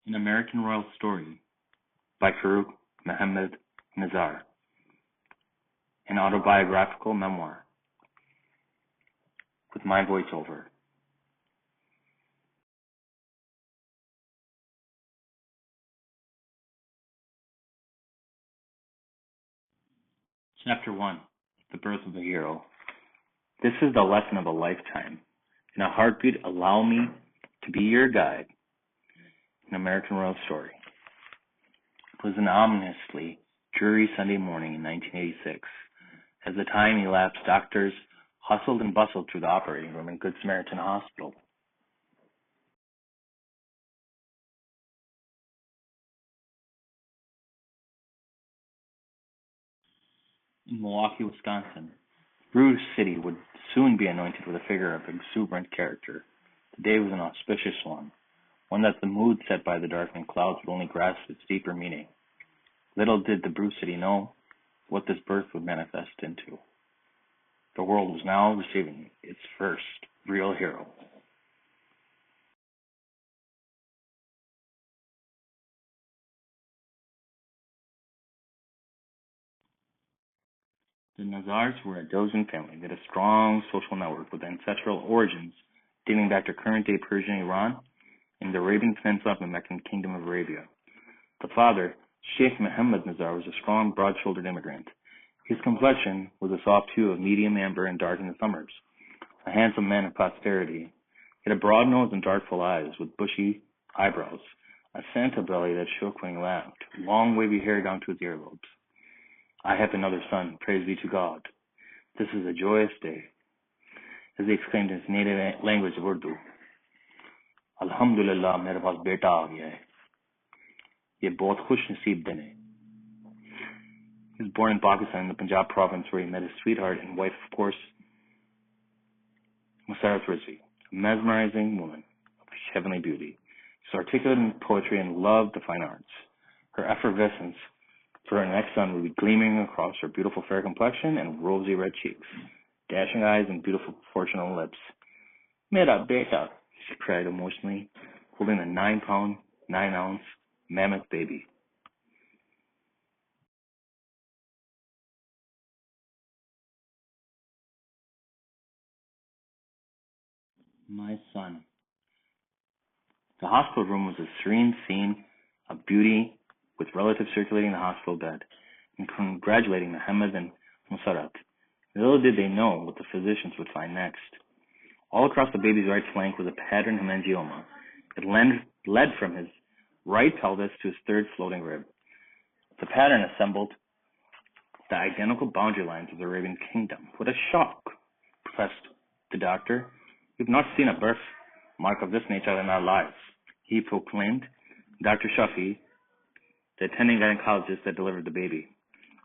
An American Royal Story by Farooq Mohammad Nazar, an autobiographical memoir with my voiceover. Chapter 1: The Birth of a Hero. This is the lesson of a lifetime. In a heartbeat, allow me to be your guide. An American Royal Story. It was an ominously dreary Sunday morning in 1986. As the time elapsed, doctors hustled and bustled through the operating room in Good Samaritan Hospital. In Milwaukee, Wisconsin, Bruce City would soon be anointed with a figure of exuberant character. The day was an auspicious one that the mood set by the darkening clouds would only grasp its deeper meaning. Little did the Bruce City know what this birth would manifest into. The world was now receiving its first real hero. The Nazars were a Dozian family that had a strong social network with ancestral origins dating back to current-day Persian Iran and the Arabian Peninsula of the Meccan Kingdom of Arabia. The father, Sheikh Mohammed Nazar, was a strong, broad-shouldered immigrant. His complexion was a soft hue of medium amber and dark in the summers. A handsome man of posterity, he had a broad nose and dark full eyes with bushy eyebrows, a Santa belly that shook when he laughed, long wavy hair down to his earlobes. I have another son, praise be to God. This is a joyous day, as he exclaimed in his native language of Urdu. Alhamdulillah, mere paas beta aa gaya hai. Ye bahut khush naseeb din hai. He was born in Pakistan in the Punjab province, where he met his sweetheart and wife, of course, Musarat Rizvi, a mesmerizing woman of heavenly beauty. She was articulate in poetry and loved the fine arts. Her effervescence for her next son would be gleaming across her beautiful fair complexion and rosy red cheeks, dashing eyes and beautiful proportional lips. Mera beta, she cried emotionally, holding the 9-pound, 9-ounce mammoth baby. My son. The hospital room was a serene scene of beauty, with relatives circulating the hospital bed and congratulating Mohammed and Musarat. Little did they know what the physicians would find next. All across the baby's right flank was a pattern hemangioma. It led from his right pelvis to his third floating rib. The pattern assembled the identical boundary lines of the Arabian kingdom. What a shock, professed the doctor. We've not seen a birth mark of this nature in our lives, he proclaimed. Dr. Shafi, the attending gynecologist that delivered the baby.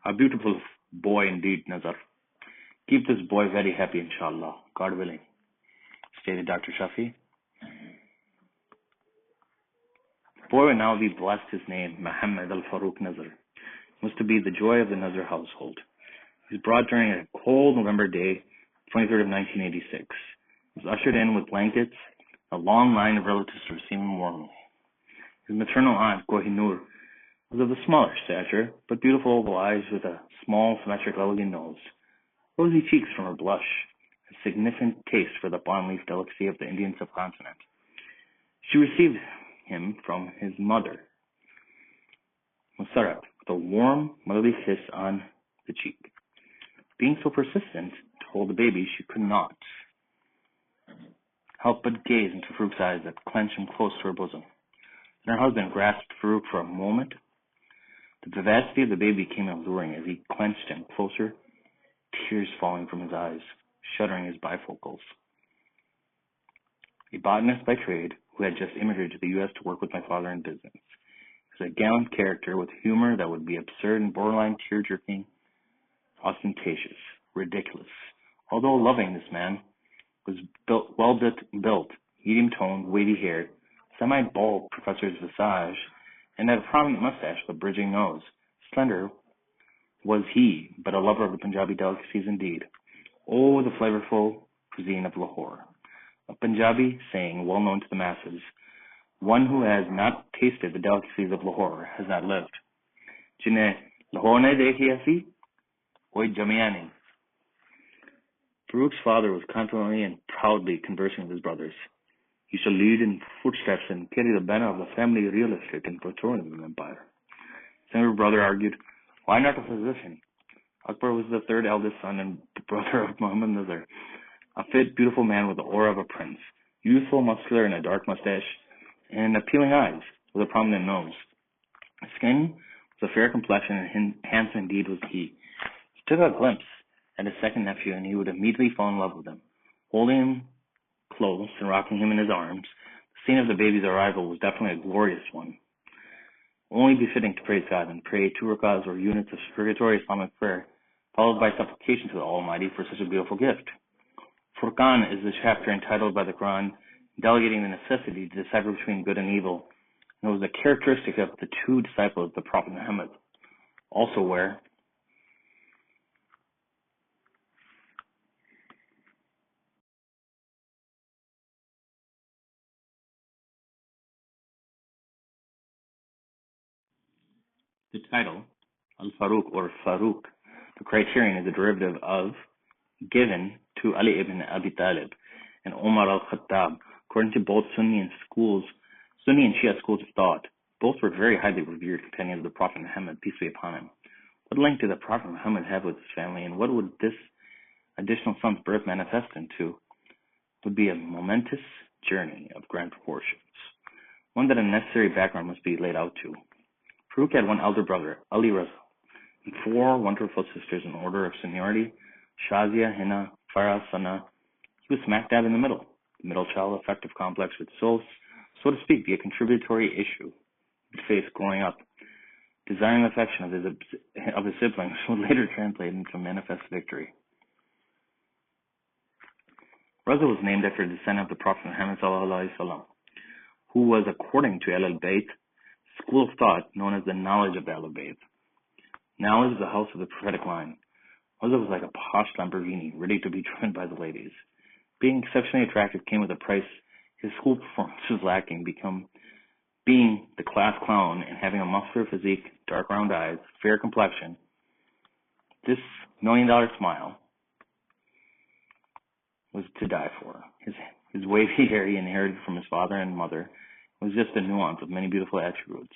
A beautiful boy indeed, Nazar. Keep this boy very happy, inshallah, God willing, stated Dr. Shafi. The boy would now be blessed his name, Mohammed al-Farooq Nazar. He was to be the joy of the Nazar household. He was brought during a cold November day, 23rd of 1986. He was ushered in with blankets, a long line of relatives to receive him warmly. His maternal aunt, Kohinoor, was of a smaller stature, but beautiful oval eyes with a small, symmetric, elegant nose, rosy cheeks from her blush, a significant taste for the palm leaf delicacy of the Indian subcontinent. She received him from his mother, Musarat, with a warm, motherly kiss on the cheek. Being so persistent to hold the baby, she could not help but gaze into Farouk's eyes that clenched him close to her bosom. Then her husband grasped Farouk for a moment. The vivacity of the baby became alluring as he clenched him closer, tears falling from his eyes, shuddering his bifocals. A botanist by trade who had just immigrated to the U.S. to work with my father in business. He was a gallant character with humor that would be absurd and borderline tear-jerking, ostentatious, ridiculous. Although loving, this man was well-built, medium-toned, wavy-haired, semi-bald professor's visage, and had a prominent mustache with a bridging nose. Slender was he, but a lover of the Punjabi delicacies indeed. Oh, the flavorful cuisine of Lahore. A Punjabi saying well known to the masses, One who has not tasted the delicacies of Lahore has not lived. Jine Lahore ne dekhi asi, koi jamiya nahi. Farooq's father was confidently and proudly conversing with his brothers. He shall lead in footsteps and carry the banner of the family real estate and petroleum empire. His younger brother argued, why not a physician? Akbar was the third eldest son and brother of Muhammad Nazar, a fit, beautiful man with the aura of a prince, youthful, muscular, and a dark mustache, and appealing eyes with a prominent nose. His skin was a fair complexion, and handsome indeed was he. He took a glimpse at his second nephew, and he would immediately fall in love with him. Holding him close and rocking him in his arms, the scene of the baby's arrival was definitely a glorious one. Only befitting to praise God and pray 2 rakahs or units of spiritual Islamic prayer, followed by supplication to the Almighty for such a beautiful gift. Furqan is the chapter entitled by the Quran, delegating the necessity to decipher between good and evil, and it was a characteristic of the 2 disciples of the Prophet Muhammad. Also where the title, Al-Faruq or Faruq, the criterion is a derivative of given to Ali ibn Abi Talib and Umar al-Khattab. According to both Sunni and Shia schools of thought, both were very highly revered companions of the Prophet Muhammad, peace be upon him. What link did the Prophet Muhammad have with his family, and what would this additional son's birth manifest into? Would be a momentous journey of grand proportions, one that a necessary background must be laid out to. Farooq had one elder brother, Ali Raza, and 4 wonderful sisters in order of seniority, Shazia, Hina, Farah, Sana. He was smack dab in the middle child affective complex would so to speak, be a contributory issue he'd face growing up. Desiring the affection of his siblings would later translate into manifest victory. Raza was named after a descendant of the Prophet Muhammad ﷺ, who was, according to Ahlul Bayt, school of thought known as the knowledge of the Ahlul Bayt. Knowledge is the house of the prophetic line. Raza was like a posh Lamborghini, ready to be driven by the ladies. Being exceptionally attractive came with a price. His school performance was lacking, being the class clown and having a muscular physique, dark round eyes, fair complexion. This $1 million smile was to die for. His wavy hair he inherited from his father and mother was just a nuance of many beautiful attributes.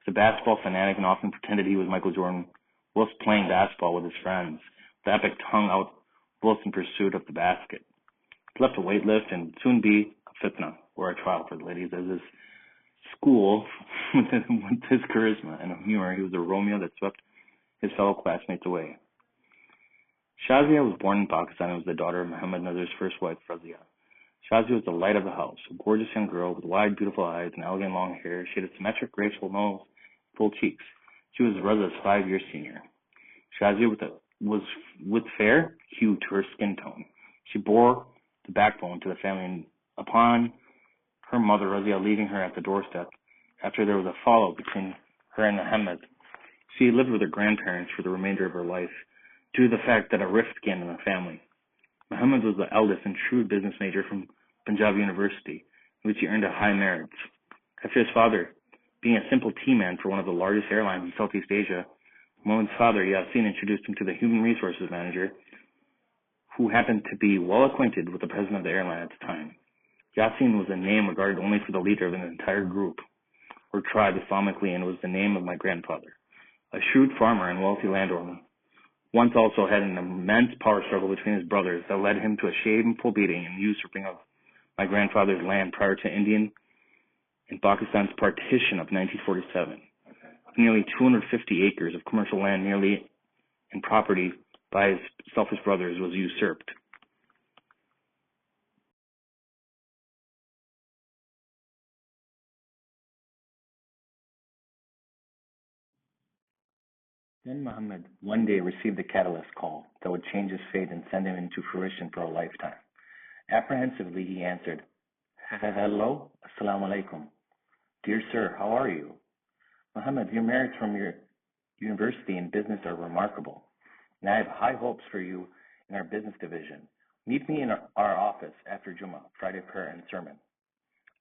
He was a basketball fanatic and often pretended he was Michael Jordan whilst playing basketball with his friends, with epic tongue out whilst in pursuit of the basket. He left to weight lift and would soon be a fitna, or a trial for the ladies, as his school, with his charisma and humor, he was a Romeo that swept his fellow classmates away. Shazia was born in Pakistan and was the daughter of Muhammad Nazar's first wife, Razia. Shazia was the light of the house, a gorgeous young girl with wide, beautiful eyes and elegant long hair. She had a symmetric, graceful nose, full cheeks. She was Razia's 5-year senior. Shazia was with fair hue to her skin tone. She bore the backbone to the family, and upon her mother Razia leaving her at the doorstep, after there was a fallout between her and Muhammad, she lived with her grandparents for the remainder of her life, due to the fact that a rift began in the family. Muhammad was the eldest and shrewd business major from Punjab University, in which he earned a high merit. After his father being a simple tea man for one of the largest airlines in Southeast Asia, Muhammad's father, Yasin, introduced him to the human resources manager, who happened to be well acquainted with the president of the airline at the time. Yasin was a name regarded only for the leader of an entire group, or tribe Islamically, and was the name of my grandfather. A shrewd farmer and wealthy landowner, once also had an immense power struggle between his brothers that led him to a shameful beating and usurping of my grandfather's land prior to Indian and Pakistan's partition of 1947. Nearly 250 acres of commercial land nearly and property by his selfish brothers was usurped. Then Muhammad one day received a catalyst call that would change his fate and send him into fruition for a lifetime. Apprehensively he answered, Hello, Assalamu alaikum. Dear sir, how are you? Muhammad, your merits from your university and business are remarkable, and I have high hopes for you in our business division. Meet me in our office after Jummah, Friday prayer and sermon.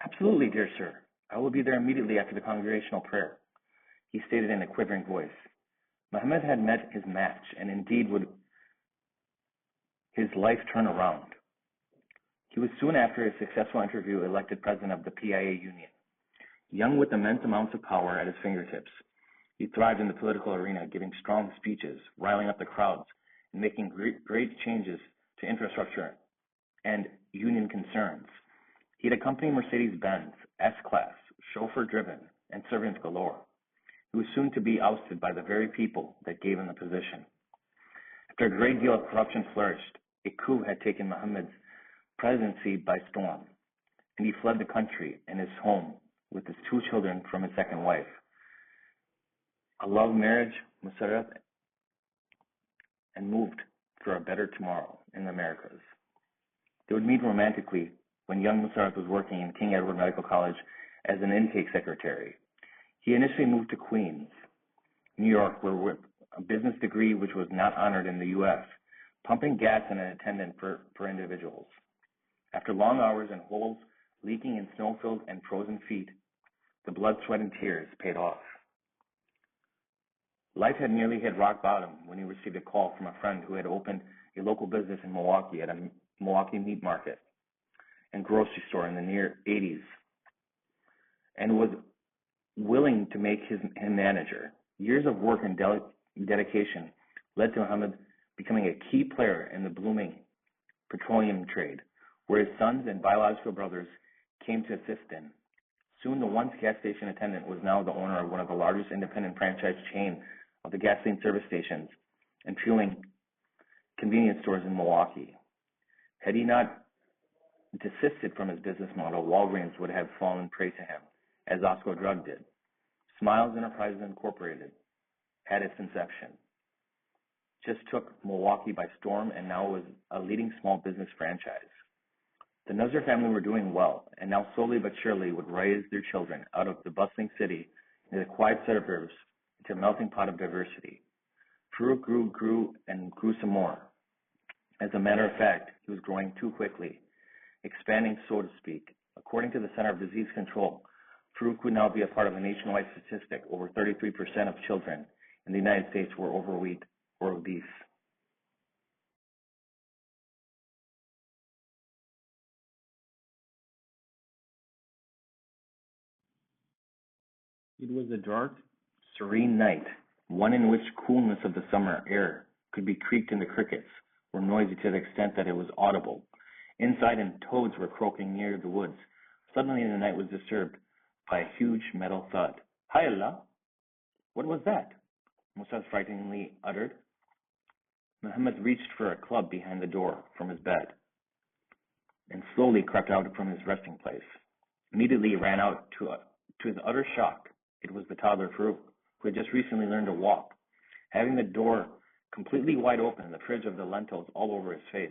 Absolutely, dear sir. I will be there immediately after the congregational prayer, he stated in a quivering voice. Muhammad had met his match, and indeed would his life turn around. He was soon after his successful interview elected president of the PIA Union. Young with immense amounts of power at his fingertips, he thrived in the political arena, giving strong speeches, riling up the crowds, and making great changes to infrastructure and union concerns. He had a company Mercedes-Benz, S-Class, chauffeur-driven, and servants galore. He was soon to be ousted by the very people that gave him the position. After a great deal of corruption flourished, a coup had taken Muhammad's presidency by storm, and he fled the country and his home with his 2 children from his second wife, a love marriage, Musarraf, and moved for a better tomorrow in the Americas. They would meet romantically when young Musarraf was working in King Edward Medical College as an intake secretary. He initially moved to Queens, New York, where with a business degree which was not honored in the U.S., pumping gas and an attendant for individuals. After long hours and holes leaking in snow-filled and frozen feet, the blood, sweat, and tears paid off. Life had nearly hit rock bottom when he received a call from a friend who had opened a local business in Milwaukee at a Milwaukee meat market and grocery store in the near 80s, and was willing to make him manager. Years of work and dedication led to Muhammad becoming a key player in the blooming petroleum trade, where his sons and biological brothers came to assist in. Soon the once gas station attendant was now the owner of one of the largest independent franchise chain of the gasoline service stations and fueling convenience stores in Milwaukee. Had he not desisted from his business model, Walgreens would have fallen prey to him, as Osco Drug did. Smiles Enterprises Incorporated had its inception. Just took Milwaukee by storm and now was a leading small business franchise. The Nuzzer family were doing well, and now slowly but surely would raise their children out of the bustling city into the quiet suburbs into a melting pot of diversity. Farouk grew some more. As a matter of fact, he was growing too quickly, expanding, so to speak. According to the Center of Disease Control, Farouk would now be a part of a nationwide statistic. Over 33% of children in the United States were overweight or obese. It was a dark, serene night, one in which coolness of the summer air could be creaked in the crickets, were noisy to the extent that it was audible. Inside, and toads were croaking near the woods. Suddenly the night was disturbed by a huge metal thud. Hi Allah! What was that? Musa frighteningly uttered. Muhammad reached for a club behind the door from his bed and slowly crept out from his resting place. Immediately he ran out. To his utter shock, it was the toddler Farouk, who had just recently learned to walk, having the door completely wide open, the fridge of the lentils all over his face,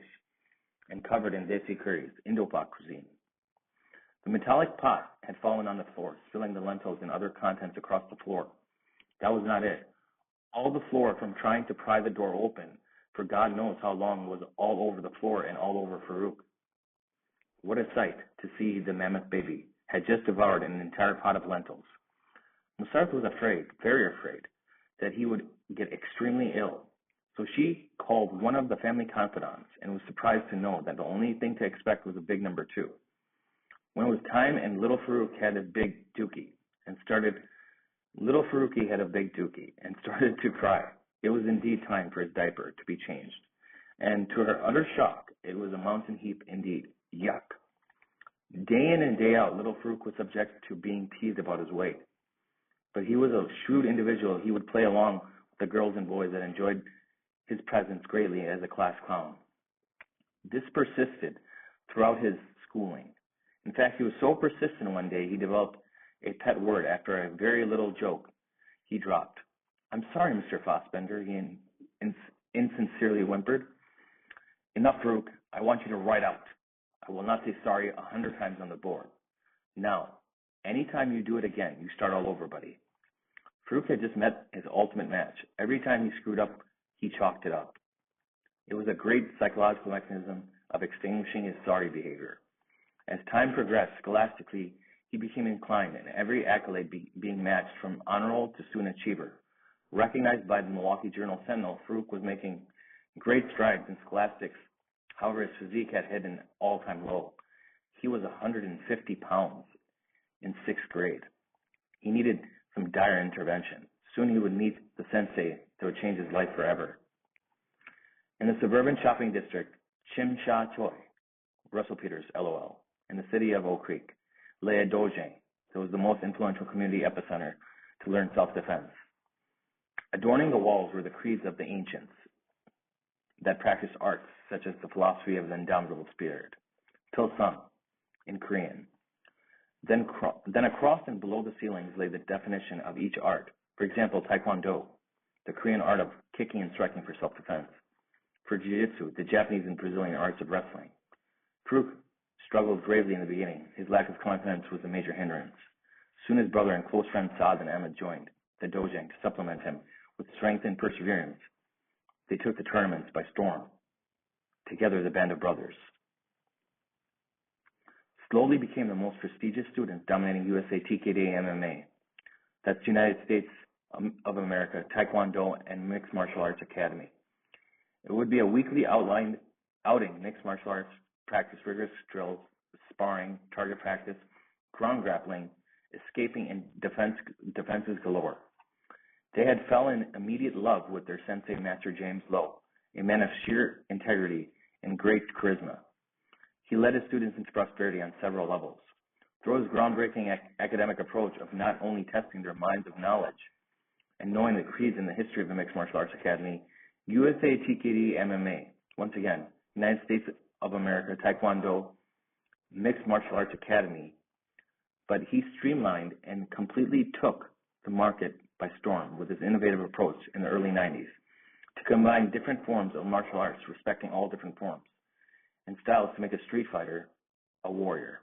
and covered in desi curries, Indo-Pak cuisine. The metallic pot had fallen on the floor, spilling the lentils and other contents across the floor. That was not it. All the floor, from trying to pry the door open, for God knows how long, was all over the floor and all over Farouk. What a sight to see the mammoth baby had just devoured an entire pot of lentils. Musarraf was afraid, very afraid, that he would get extremely ill. So she called one of the family confidants and was surprised to know that the only thing to expect was a big number 2. When it was time and little Farouk had a big dookie and started to cry. It was indeed time for his diaper to be changed. And to her utter shock, it was a mountain heap indeed. Yuck. Day in and day out, little Farouk was subject to being teased about his weight. But he was a shrewd individual. He would play along with the girls and boys that enjoyed his presence greatly as a class clown. This persisted throughout his schooling. In fact, he was so persistent one day he developed a pet word after a very little joke he dropped. I'm sorry, Mr. Fassbender, he insincerely whimpered. Enough, Farouk. I want you to write out. I will not say sorry 100 times on the board. Now, anytime you do it again, you start all over, buddy. Farouk had just met his ultimate match. Every time he screwed up, he chalked it up. It was a great psychological mechanism of extinguishing his sorry behavior. As time progressed scholastically, he became inclined in every accolade being matched from honor roll to student achiever. Recognized by the Milwaukee Journal Sentinel, Farouk was making great strides in scholastics. However, his physique had hit an all-time low. He was 150 pounds in sixth grade. He needed some dire intervention. Soon he would meet the sensei that would change his life forever. In the suburban shopping district, Chim Cha Choi, Russell Peters, LOL, in the city of Oak Creek, lay a dojang that was the most influential community epicenter to learn self-defense. Adorning the walls were the creeds of the ancients that practiced arts such as the philosophy of the indomitable spirit, Pilsung in Korean. Then across and below the ceilings lay the definition of each art. For example, Taekwondo, the Korean art of kicking and striking for self-defense. For Jiu-Jitsu, the Japanese and Brazilian arts of wrestling. Farouk struggled bravely in the beginning. His lack of confidence was a major hindrance. Soon his brother and close friend Saad and Ahmed joined the dojang to supplement him with strength and perseverance. They took the tournaments by storm. Together, the band of brothers slowly became the most prestigious students dominating USA TKD MMA. That's United States of America Taekwondo and Mixed Martial Arts Academy. It would be a weekly outing, mixed martial arts practice, rigorous drills, sparring, target practice, ground grappling, escaping, and defenses galore. They had fell in immediate love with their sensei, Master James Lowe, a man of sheer integrity and great charisma. He led his students into prosperity on several levels. Through his groundbreaking academic approach of not only testing their minds of knowledge and knowing the creeds and the history of the Mixed Martial Arts Academy, USA TKD MMA, once again, United States of America Taekwondo Mixed Martial Arts Academy, but he streamlined and completely took the market by storm with his innovative approach in the early 90s to combine different forms of martial arts, respecting all different forms and styles to make a street fighter a warrior.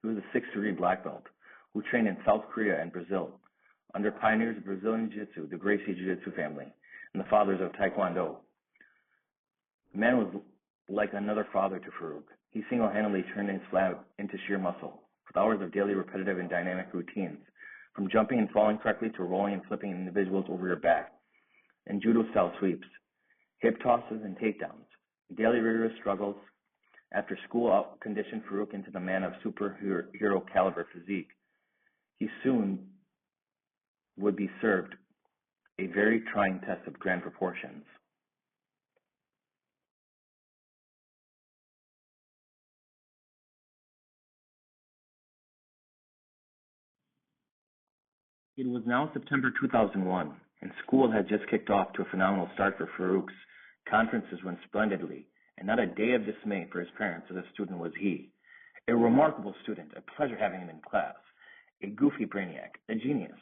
He was a sixth-degree black belt who trained in South Korea and Brazil under pioneers of Brazilian Jiu-Jitsu, the Gracie Jiu-Jitsu family, and the fathers of Taekwondo. The man was like another father to Farouk. He single-handedly turned his flat into sheer muscle, with hours of daily repetitive and dynamic routines, from jumping and falling correctly to rolling and flipping individuals over your back, and judo-style sweeps, hip tosses and takedowns. Daily rigorous struggles after school conditioned Farouk into the man of superhero caliber physique. He soon would be served a very trying test of grand proportions. It was now September 2001, and school had just kicked off to a phenomenal start for Farouk's. Conferences went splendidly, and not a day of dismay for his parents as a student was he. A remarkable student, a pleasure having him in class. A goofy brainiac, a genius,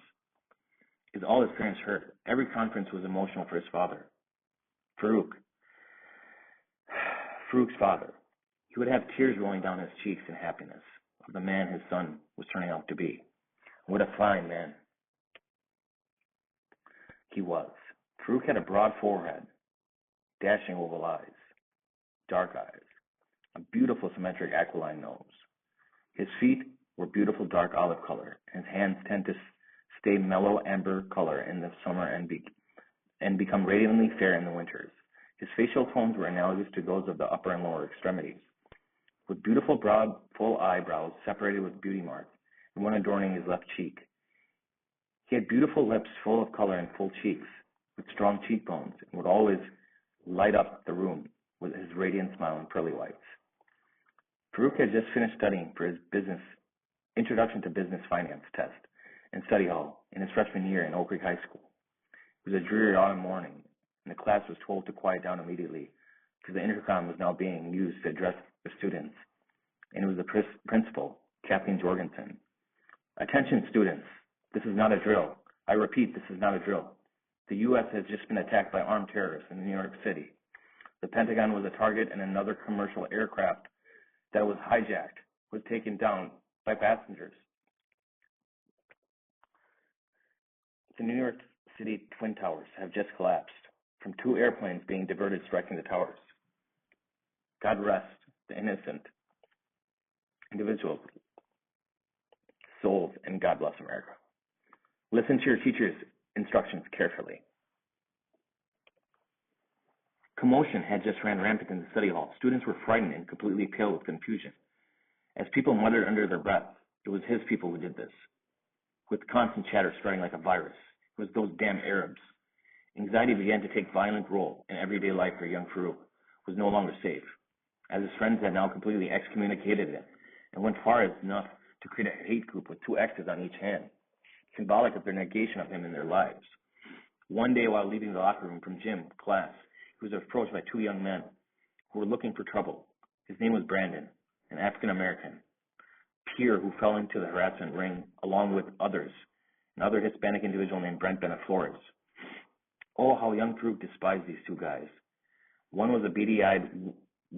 is all his parents heard. Every conference was emotional for his father. Farouk's father. He would have tears rolling down his cheeks in happiness of the man his son was turning out to be. What a fine man he was. Farouk had a broad forehead, dashing oval eyes, dark eyes, a beautiful symmetric aquiline nose. His feet were beautiful dark olive color, and his hands tend to stay mellow amber color in the summer and become radiantly fair in the winters. His facial tones were analogous to those of the upper and lower extremities, with beautiful broad, full eyebrows separated with beauty marks, and one adorning his left cheek. He had beautiful lips full of color and full cheeks, with strong cheekbones, and would always light up the room with his radiant smile and pearly whites. Farouk had just finished studying for his Introduction to Business Finance test in study hall in his freshman year in Oak Creek High School. It was a dreary autumn morning, and the class was told to quiet down immediately because the intercom was now being used to address the students, and it was the principal, Kathleen Jorgensen. Attention students, this is not a drill. I repeat, this is not a drill. The U.S. has just been attacked by armed terrorists in New York City. The Pentagon was a target, and another commercial aircraft that was hijacked was taken down by passengers. The New York City Twin Towers have just collapsed from two airplanes being diverted striking the towers. God rest the innocent individuals, souls, and God bless America. Listen to your teacher's instructions carefully. Commotion had just ran rampant in the study hall. Students were frightened and completely pale with confusion. As people muttered under their breath, it was his people who did this. With constant chatter spreading like a virus, it was those damn Arabs. Anxiety began to take violent role in everyday life for young Farouk was no longer safe, as his friends had now completely excommunicated him and went far as enough to create a hate group with 2 X's on each hand, symbolic of their negation of him in their lives. One day while leaving the locker room from gym class, he was approached by 2 young men who were looking for trouble. His name was Brandon, an African American peer who fell into the harassment ring along with others, another Hispanic individual named Brent Beneflores. Oh, how young Farouk despised these 2 guys. One was a beady-eyed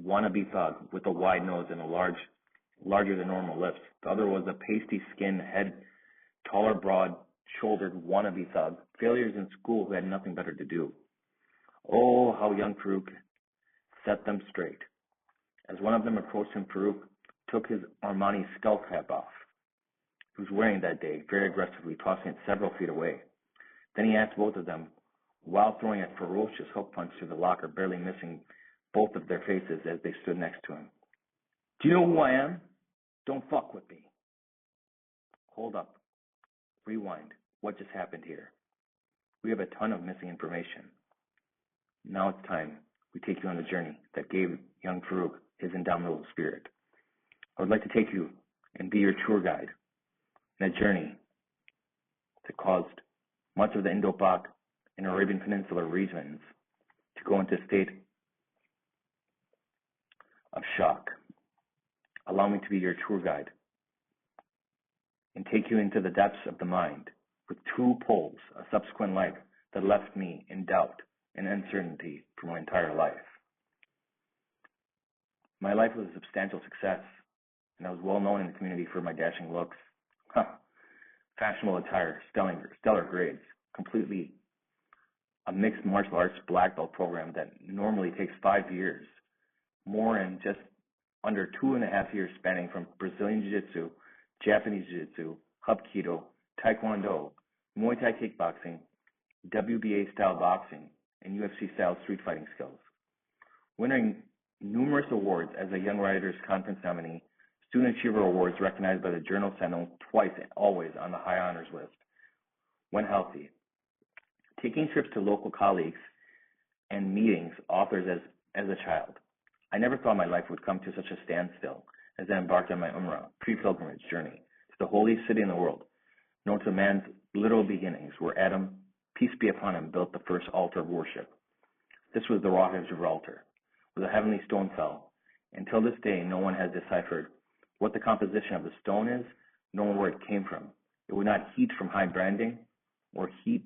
wannabe thug with a wide nose and a larger than normal lips. The other was a pasty-skinned, taller, broad-shouldered wannabe thug, failures in school who had nothing better to do. Oh, how young Farouk set them straight. As one of them approached him, Farouk took his Armani skull cap off. He was wearing that day, very aggressively, tossing it several feet away. Then he asked both of them, while throwing a ferocious hook punch to the locker, barely missing both of their faces as they stood next to him. Do you know who I am? Don't fuck with me. Hold up. Rewind. What just happened here? We have a ton of missing information. Now it's time we take you on the journey that gave young Farouk his indomitable spirit. I would like to take you and be your tour guide in a journey that caused much of the Indo-Pak and Arabian Peninsula regions to go into a state of shock. Allow me to be your tour guide and take you into the depths of the mind with 2 poles, a subsequent life that left me in doubt and uncertainty for my entire life. My life was a substantial success, and I was well known in the community for my dashing looks, fashionable attire, stellar grades, completely a mixed martial arts black belt program that normally takes 5 years, more in just under 2.5 years, spanning from Brazilian Jiu-Jitsu, Japanese Jiu-Jitsu, Hapkido, Taekwondo, Muay Thai kickboxing, WBA style boxing, and UFC style street fighting skills. Winning numerous awards as a Young Writers Conference nominee, Student Achiever Awards recognized by the Journal Sentinel twice and always on the high honors list. When healthy, taking trips to local colleagues and meetings, authors as a child. I never thought my life would come to such a standstill as I embarked on my Umrah, pre-pilgrimage journey to the holiest city in the world, known to man's literal beginnings, where Adam, peace be upon him, built the first altar of worship. This was the Rock of Gibraltar, where the heavenly stone fell. Until this day, no one has deciphered what the composition of the stone is, nor where it came from. It would not heat from high branding or heat,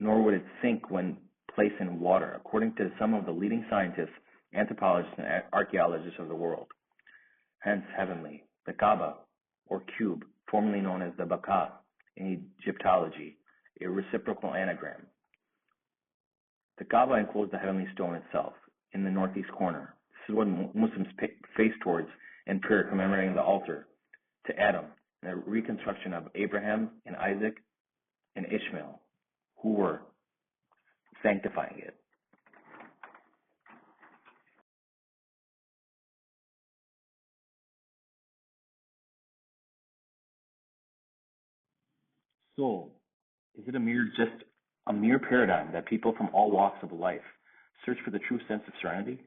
nor would it sink when placed in water, according to some of the leading scientists, anthropologists, and archaeologists of the world. Hence, heavenly, the Kaaba, or cube, formerly known as the Baka in Egyptology, a reciprocal anagram. The Kaaba enclosed the heavenly stone itself in the northeast corner. This is what Muslims face towards in prayer, commemorating the altar to Adam and the reconstruction of Abraham and Isaac and Ishmael, who were sanctifying it. Soul, is it just a mere paradigm that people from all walks of life search for the true sense of serenity?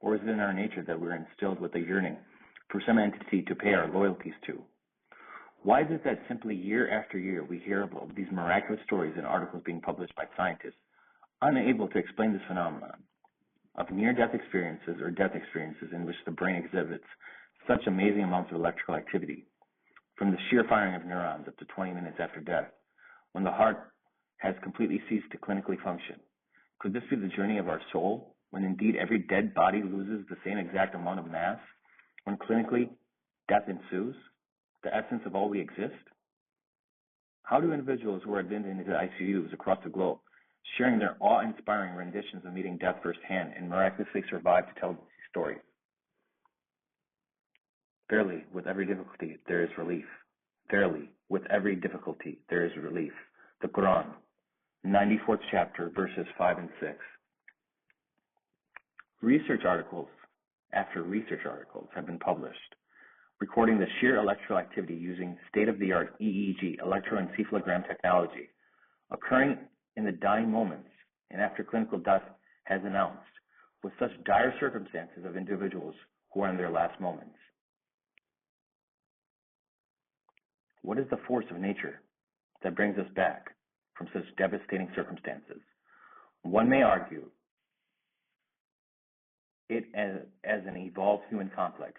Or is it in our nature that we're instilled with a yearning for some entity to pay our loyalties to? Why is it that simply year after year we hear about these miraculous stories and articles being published by scientists unable to explain this phenomenon of near-death experiences or death experiences in which the brain exhibits such amazing amounts of electrical activity, from the sheer firing of neurons up to 20 minutes after death, when the heart has completely ceased to clinically function? Could this be the journey of our soul, when indeed every dead body loses the same exact amount of mass, when clinically death ensues, the essence of all we exist? How do individuals who are admitted into ICUs across the globe, sharing their awe-inspiring renditions of meeting death firsthand, and miraculously survive to tell these stories? Verily, with every difficulty there is relief. Verily, with every difficulty there is relief. The Quran, 94th chapter, verses 5 and 6. Research articles after research articles have been published, recording the sheer electrical activity using state-of-the-art EEG, electroencephalogram technology, occurring in the dying moments and after clinical death has announced, with such dire circumstances of individuals who are in their last moments. What is the force of nature that brings us back from such devastating circumstances? One may argue it as an evolved human complex,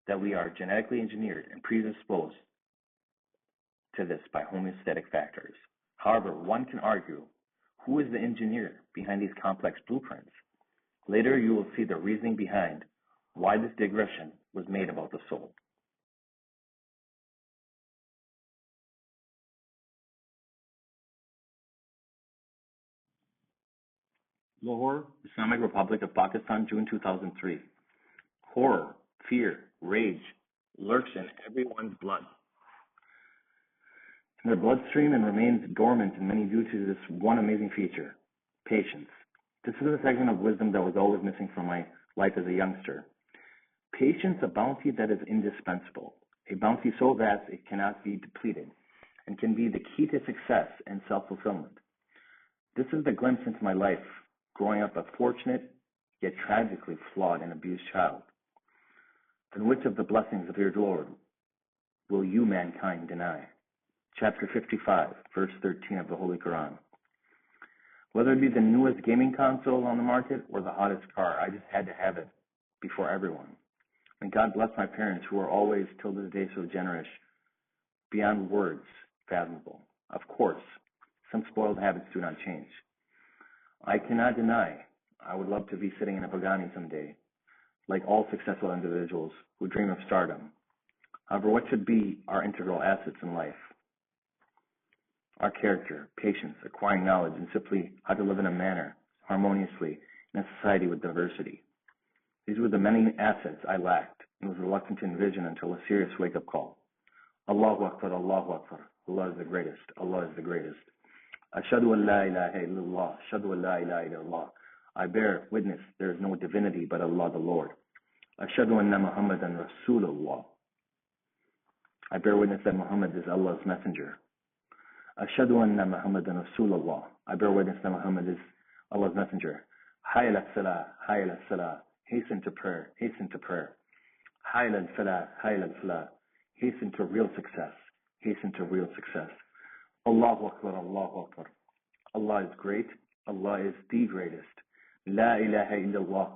that we are genetically engineered and predisposed to this by homeostatic factors. However, one can argue, who is the engineer behind these complex blueprints? Later you will see the reasoning behind why this digression was made about the soul. Lahore, Islamic Republic of Pakistan, June 2003. Horror, fear, rage lurks in everyone's blood, in their bloodstream, and remains dormant in many due to this one amazing feature, patience. This is a segment of wisdom that was always missing from my life as a youngster. Patience, a bounty that is indispensable, a bounty so vast it cannot be depleted, and can be the key to success and self-fulfillment. This is the glimpse into my life, growing up a fortunate, yet tragically flawed and abused child. Then which of the blessings of your Lord will you, mankind, deny? Chapter 55, verse 13 of the Holy Quran. Whether it be the newest gaming console on the market or the hottest car, I just had to have it before everyone. And God bless my parents, who are always, till this day, so generous, beyond words fathomable. Of course, some spoiled habits do not change. I cannot deny I would love to be sitting in a Pagani someday, like all successful individuals who dream of stardom. However, what should be our integral assets in life? Our character, patience, acquiring knowledge, and simply how to live in a manner harmoniously in a society with diversity. These were the many assets I lacked and was reluctant to envision until a serious wake-up call. Allahu Akbar, Allahu Akbar. Allah is the greatest. Allah is the greatest. Ashhadu an la ilaha illallah. Ashhadu an la ilaha illallah. I bear witness there is no divinity but Allah the Lord. Ashhadu anna Muhammadan Rasulullah. I bear witness that Muhammad is Allah's messenger. Ashhadu anna Muhammadan Rasulullah. I bear witness that Muhammad is Allah's messenger. Hayya al-salah, hayya al-salah. Hasten to prayer, hasten to prayer. Hayya al-falah, hayya al-falah. Hasten to real success, hasten to real success. Allahu Akbar, Allahu Akbar. Allah is great, Allah is the greatest. La ilaha illallah.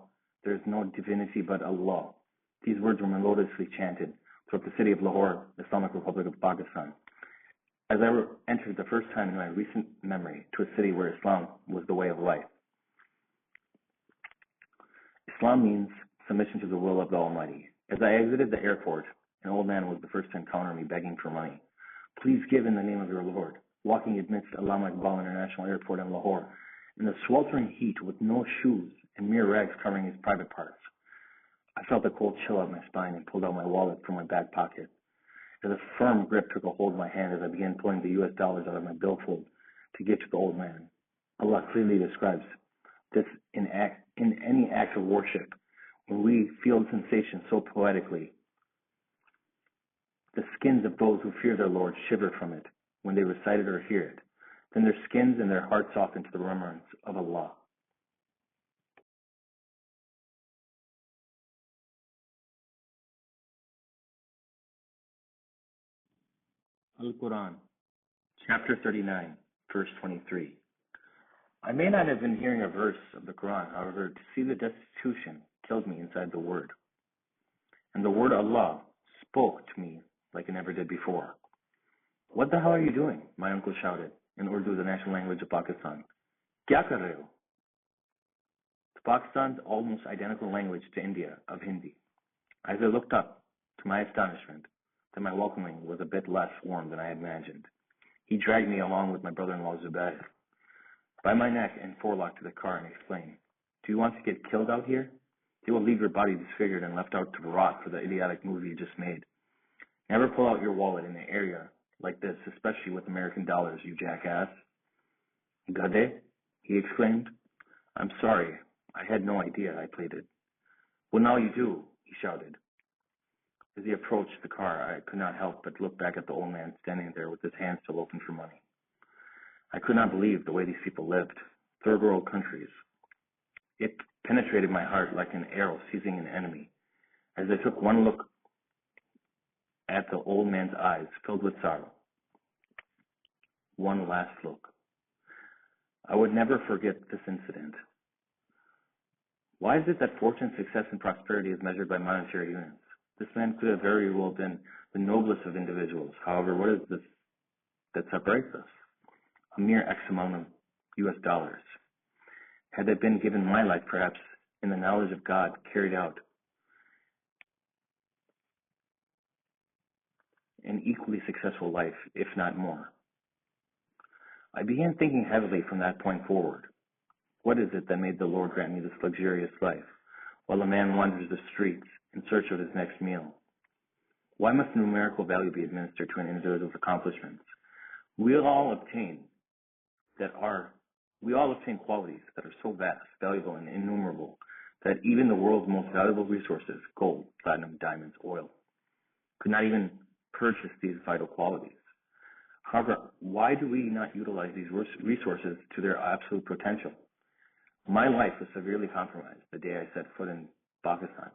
There is no divinity but Allah. These words were melodiously chanted throughout the city of Lahore, Islamic Republic of Pakistan. As I entered the first time in my recent memory to a city where Islam was the way of life. Islam means submission to the will of the Almighty. As I exited the airport, an old man was the first to encounter me begging for money. Please give in the name of your Lord. Walking amidst Allama Iqbal International Airport in Lahore, in the sweltering heat with no shoes and mere rags covering his private parts. I felt a cold chill up my spine and pulled out my wallet from my back pocket. As a firm grip took a hold of my hand as I began pulling the US dollars out of my billfold to give to the old man. Allah clearly describes this in any act of worship, when we feel the sensation so poetically. The skins of those who fear their Lord shiver from it when they recite it or hear it. Then their skins and their hearts soften to the remembrance of Allah. Al-Quran, chapter 39, verse 23. I may not have been hearing a verse of the Quran, however, to see the destitution kills me inside the word. And the word Allah spoke to me like it never did before. What the hell are you doing? My uncle shouted, in Urdu, the national language of Pakistan. Kya kar rahe ho? Pakistan's almost identical language to India of Hindi. As I looked up, to my astonishment, that my welcoming was a bit less warm than I had imagined. He dragged me along with my brother-in-law Zubair by my neck and forelock to the car and exclaimed, "Do you want to get killed out here? They will leave your body disfigured and left out to rot for the idiotic movie you just made. Never pull out your wallet in an area like this, especially with American dollars, you jackass. Gade? He exclaimed. I'm sorry. I had no idea, I pleaded. Well, now you do, he shouted. As he approached the car, I could not help but look back at the old man standing there with his hands still open for money. I could not believe the way these people lived. Third world countries. It penetrated my heart like an arrow seizing an enemy. As I took one look at the old man's eyes filled with sorrow. One last look. I would never forget this incident. Why is it that fortune, success, and prosperity is measured by monetary units? This man could have very well been the noblest of individuals. However, what is this that separates us? A mere X amount of US dollars. Had I been given my life, perhaps, in the knowledge of God, carried out an equally successful life, if not more. I began thinking heavily from that point forward. What is it that made the Lord grant me this luxurious life, while a man wanders the streets in search of his next meal? Why must numerical value be administered to an individual's accomplishments? We all obtain qualities that are so vast, valuable, and innumerable that even the world's most valuable resources, gold, platinum, diamonds, oil, could not even purchase these vital qualities. However, why do we not utilize these resources to their absolute potential? My life was severely compromised the day I set foot in Pakistan,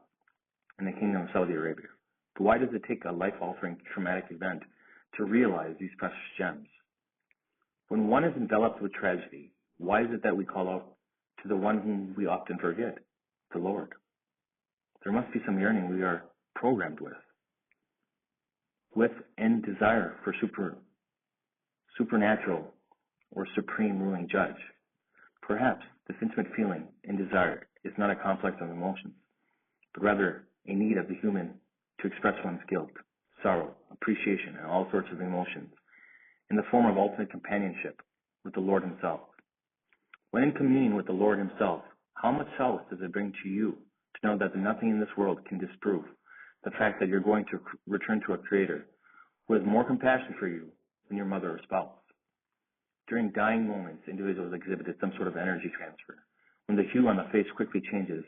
in the Kingdom of Saudi Arabia. But why does it take a life-altering traumatic event to realize these precious gems? When one is enveloped with tragedy, why is it that we call out to the one whom we often forget, the Lord? There must be some yearning we are programmed with and desire for supernatural or supreme ruling judge. Perhaps this intimate feeling and desire is not a complex of emotions, but rather a need of the human to express one's guilt, sorrow, appreciation, and all sorts of emotions in the form of ultimate companionship with the Lord himself. When in communion with the Lord himself, how much solace does it bring to you to know that nothing in this world can disprove the fact that you're going to return to a Creator who has more compassion for you than your mother or spouse. During dying moments, individuals exhibited some sort of energy transfer. When the hue on the face quickly changes,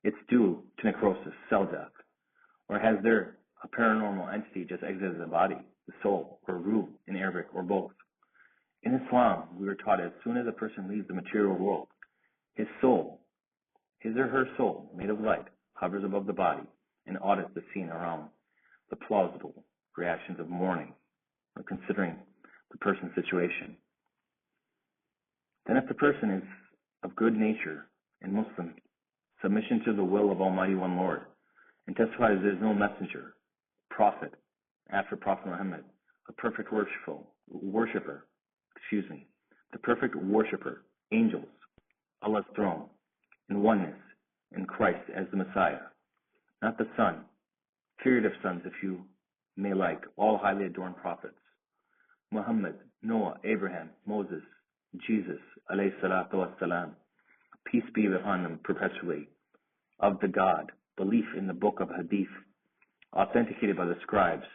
it's due to necrosis, cell death, or has there a paranormal entity just exited the body, the soul, or ruh in Arabic, or both? In Islam, we were taught as soon as a person leaves the material world, his or her soul, made of light, hovers above the body and audits the scene around the plausible reactions of mourning or considering the person's situation. Then if the person is of good nature and Muslim, submission to the will of Almighty One Lord, and testifies there is no messenger, prophet, after Prophet Muhammad, the perfect worshipper, angels, Allah's throne, and oneness in Christ as the Messiah, not the Son, period of sons if you may like, all highly adorned prophets, Muhammad, Noah, Abraham, Moses, Jesus, alayhi salatu wassalam, peace be upon them perpetually, of the God, belief in the book of Hadith, authenticated by the scribes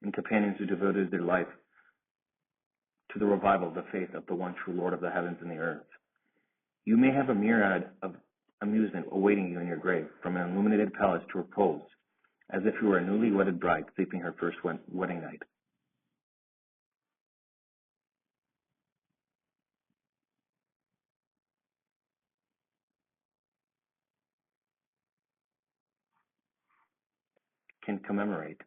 and companions who devoted their life to the revival of the faith of the one true Lord of the heavens and the earth. You may have a myriad of amusement awaiting you in your grave, from an illuminated palace to repose, as if you were a newly wedded bride sleeping her first wedding night. Can commemorate